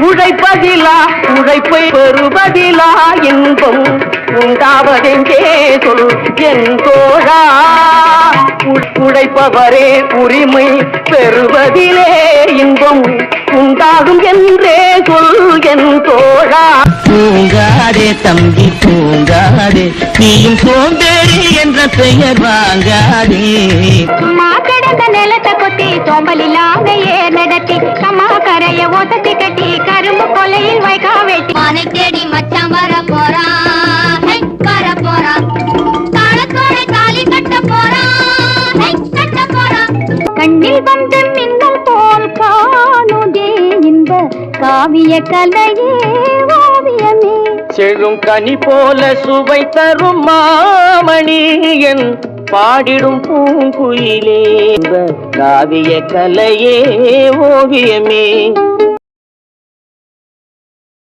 உழைப்பதிலா உழைப்பை பெறுவதிலா இன்பம் உண்டாவதெங்கே சொல் என் தோழா. உழைப்பவரே உரிமை பெறுவதிலே இன்பம் உண்டாகும் என்றே சொல் என் தோழா. தூங்காதே தம்பி தூங்காதே, நீயும் சோம்பேறி என்ற பெயர் வாங்காதே. மாக்கடந்த நிலத்தை கொத்தி சோம்பல் இல்லாத ஏர் நடத்தி கம்மா கரைய ஒதத்தி கட்டி கரும்பு கொலையில் வைக்கா வெட்டி மானை தேடி மச்சான் வர போறான் வர போறான் தாளத்தோட தாலி கட்ட போறான் கட்ட போறான். கண்ணில் வந்து மின்னல் போல் காணுதே இந்த காவிய கலையே ஓவியமே. செழும் கனி போல சுவை தரும் மாமணி என் பாடிடும் பூங்குயிலே காவிய கலையே ஓவியமே.